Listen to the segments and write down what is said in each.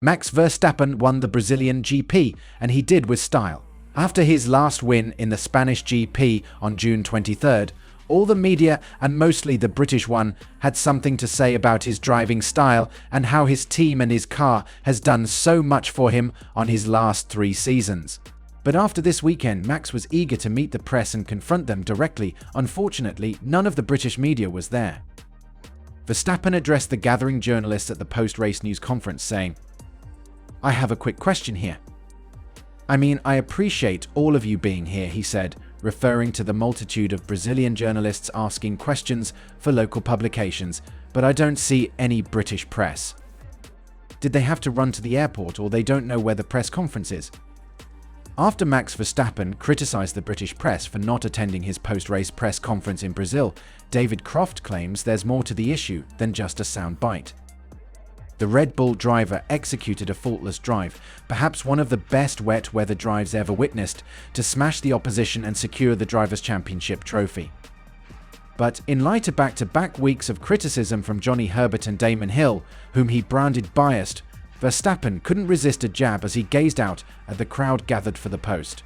Max Verstappen won the Brazilian GP, and he did with style. After his last win in the Spanish GP on June 23rd, all the media, and mostly the British one, had something to say about his driving style and how his team and his car has done so much for him on his last 3 seasons. But after this weekend, Max was eager to meet the press and confront them directly. Unfortunately, none of the British media was there. Verstappen addressed the gathering journalists at the post-race news conference saying, "I have a quick question here. I mean, I appreciate all of you being here," he said, referring to the multitude of Brazilian journalists asking questions for local publications, "but I don't see any British press. Did they have to run to the airport, or they don't know where the press conference is?" After Max Verstappen criticized the British press for not attending his post-race press conference in Brazil, David Croft claims there's more to the issue than just a sound bite. The Red Bull driver executed a faultless drive, perhaps one of the best wet weather drives ever witnessed, to smash the opposition and secure the Drivers' Championship trophy. But in light of back-to-back weeks of criticism from Johnny Herbert and Damon Hill, whom he branded biased, Verstappen couldn't resist a jab as he gazed out at the crowd gathered for the post.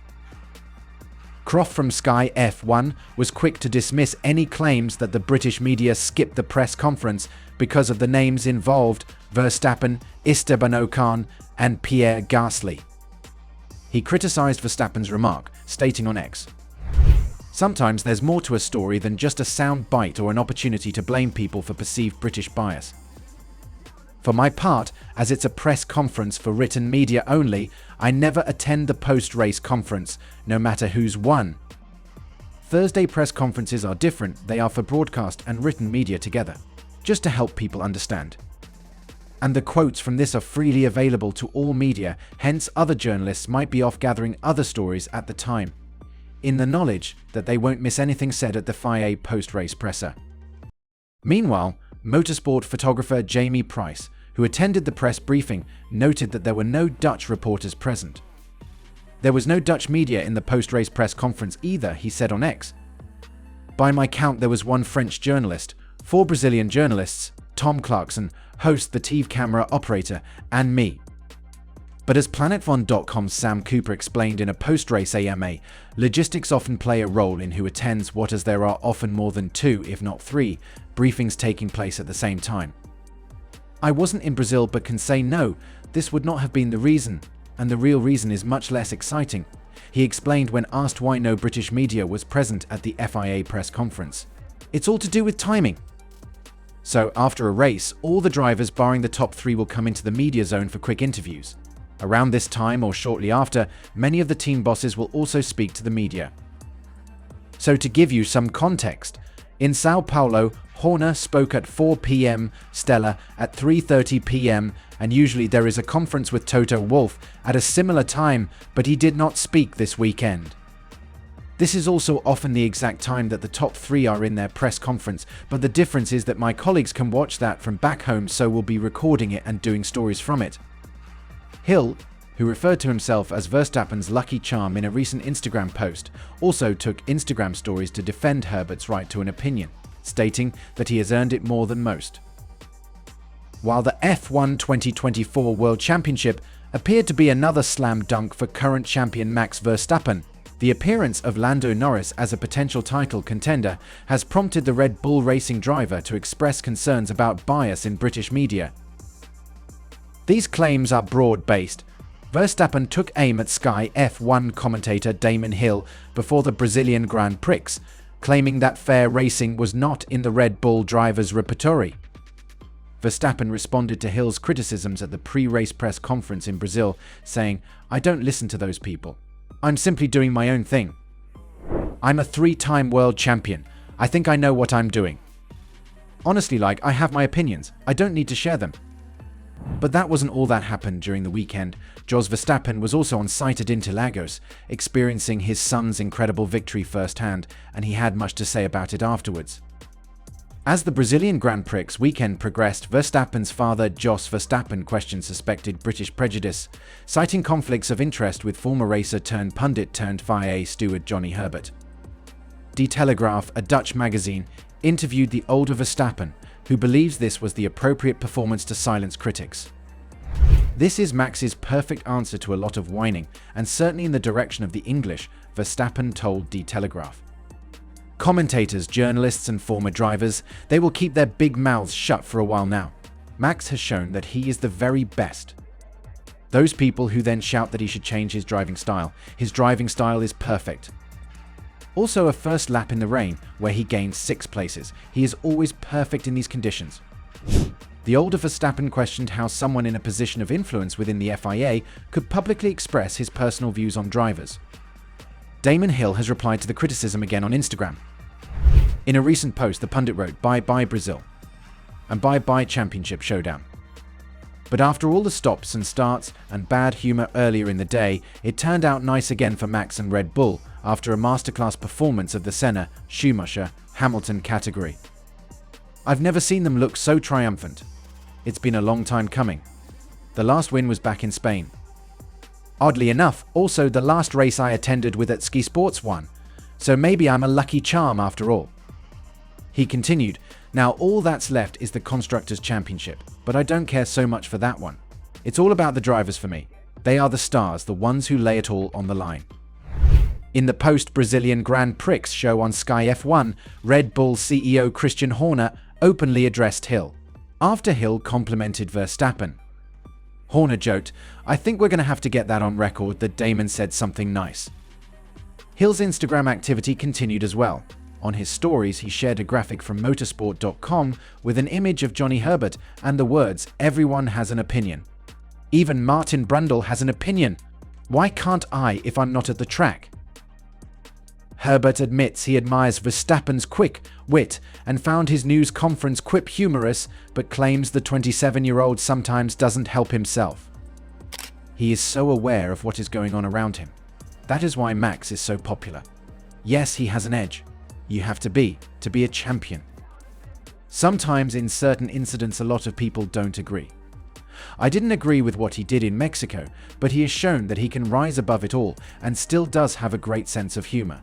Croft from Sky F1 was quick to dismiss any claims that the British media skipped the press conference because of the names involved: Verstappen, Esteban Ocon, and Pierre Gasly. He criticized Verstappen's remark, stating on X, "Sometimes there's more to a story than just a sound bite or an opportunity to blame people for perceived British bias. For my part, as it's a press conference for written media only, I never attend the post-race conference, no matter who's won. Thursday press conferences are different, they are for broadcast and written media together, just to help people understand. And the quotes from this are freely available to all media, hence other journalists might be off gathering other stories at the time, in the knowledge that they won't miss anything said at the FIA post-race presser." Meanwhile, motorsport photographer Jamie Price, who attended the press briefing, noted that there were no Dutch reporters present. "There was no Dutch media in the post-race press conference either," he said on X. "By my count, there was 1 French journalist, 4 Brazilian journalists, Tom Clarkson, host, the TV camera operator, and me." But as PlanetVon.com's Sam Cooper explained in a post-race AMA, logistics often play a role in who attends what, as there are often more than 2, if not 3, briefings taking place at the same time. "I wasn't in Brazil but can say no, this would not have been the reason, and the real reason is much less exciting," he explained when asked why no British media was present at the FIA press conference. "It's all to do with timing. So after a race, all the drivers barring the top 3 will come into the media zone for quick interviews. Around this time or shortly after, many of the team bosses will also speak to the media. So to give you some context, in Sao Paulo, Horner spoke at 4 p.m, Stella at 3:30 p.m, and usually there is a conference with Toto Wolff at a similar time, but he did not speak this weekend. This is also often the exact time that the top 3 are in their press conference, but the difference is that my colleagues can watch that from back home, so we'll be recording it and doing stories from it." Hill, who referred to himself as Verstappen's lucky charm in a recent Instagram post, also took Instagram stories to defend Herbert's right to an opinion, stating that he has earned it more than most. While the F1 2024 World Championship appeared to be another slam dunk for current champion Max Verstappen, the appearance of Lando Norris as a potential title contender has prompted the Red Bull Racing driver to express concerns about bias in British media. These claims are broad-based. Verstappen took aim at Sky F1 commentator Damon Hill before the Brazilian Grand Prix, claiming that fair racing was not in the Red Bull driver's repertoire. Verstappen responded to Hill's criticisms at the pre-race press conference in Brazil, saying, "I don't listen to those people. I'm simply doing my own thing. I'm a 3-time world champion. I think I know what I'm doing. Honestly, I have my opinions. I don't need to share them." But that wasn't all that happened during the weekend. Jos Verstappen was also on site at Interlagos, experiencing his son's incredible victory firsthand, and he had much to say about it afterwards. As the Brazilian Grand Prix weekend progressed, Verstappen's father, Jos Verstappen, questioned suspected British prejudice, citing conflicts of interest with former racer turned pundit turned FIA steward Johnny Herbert. Die Telegraaf, a Dutch magazine, interviewed the older Verstappen, who believes this was the appropriate performance to silence critics. This is Max's perfect answer to a lot of whining, and certainly in the direction of the English, Verstappen told The Telegraph. Commentators, journalists and former drivers, they will keep their big mouths shut for a while now. Max has shown that he is the very best. Those people who then shout that he should change his driving style is perfect. Also a first lap in the rain, where he gained 6 places. He is always perfect in these conditions. The older Verstappen questioned how someone in a position of influence within the FIA could publicly express his personal views on drivers. Damon Hill has replied to the criticism again on Instagram. In a recent post, the pundit wrote, "Bye-bye Brazil," and "Bye-bye Championship Showdown." But after all the stops and starts and bad humor earlier in the day, it turned out nice again for Max and Red Bull after a masterclass performance of the Senna, Schumacher, Hamilton category. I've never seen them look so triumphant. It's been a long time coming. The last win was back in Spain. Oddly enough, also the last race I attended with at Ski Sports 1, so maybe I'm a lucky charm after all. He continued, "Now all that's left is the Constructors' Championship, but I don't care so much for that one. It's all about the drivers for me. They are the stars, the ones who lay it all on the line." In the post-Brazilian Grand Prix show on Sky F1, Red Bull CEO Christian Horner openly addressed Hill, after Hill complimented Verstappen. Horner joked, "I think we're going to have to get that on record that Damon said something nice." Hill's Instagram activity continued as well. On his stories, he shared a graphic from motorsport.com with an image of Johnny Herbert and the words, "Everyone has an opinion. Even Martin Brundle has an opinion. Why can't I if I'm not at the track?" Herbert admits he admires Verstappen's quick wit and found his news conference quip humorous, but claims the 27-year-old sometimes doesn't help himself. He is so aware of what is going on around him. That is why Max is so popular. Yes, he has an edge. You have to be a champion. Sometimes in certain incidents a lot of people don't agree. I didn't agree with what he did in Mexico, but he has shown that he can rise above it all and still does have a great sense of humor.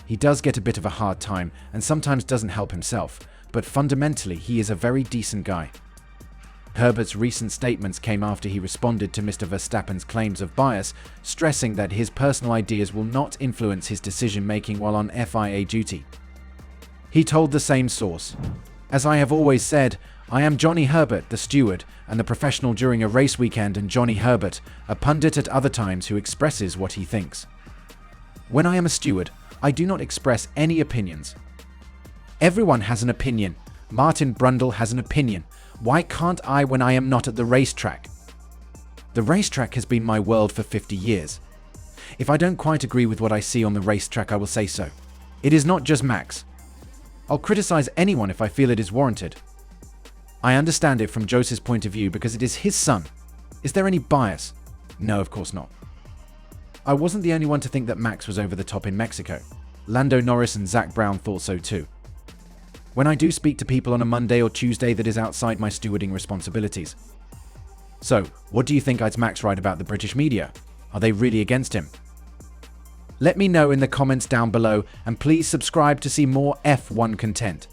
He does get a bit of a hard time and sometimes doesn't help himself, but fundamentally he is a very decent guy. Herbert's recent statements came after he responded to Mr. Verstappen's claims of bias, stressing that his personal ideas will not influence his decision-making while on FIA duty. He told the same source, "As I have always said, I am Johnny Herbert, the steward, and the professional during a race weekend, and Johnny Herbert, a pundit at other times who expresses what he thinks. When I am a steward, I do not express any opinions. Everyone has an opinion. Martin Brundle has an opinion. Why can't I when I am not at the racetrack? The racetrack has been my world for 50 years. If I don't quite agree with what I see on the racetrack, I will say so. It is not just Max. I'll criticize anyone if I feel it is warranted. I understand it from Jos's point of view because it is his son. Is there any bias? No, of course not. I wasn't the only one to think that Max was over the top in Mexico. Lando Norris and Zach Brown thought so too. When I do speak to people on a Monday or Tuesday, that is outside my stewarding responsibilities. So, what do you think? Is Max right about the British media? Are they really against him? Let me know in the comments down below, and please subscribe to see more F1 content.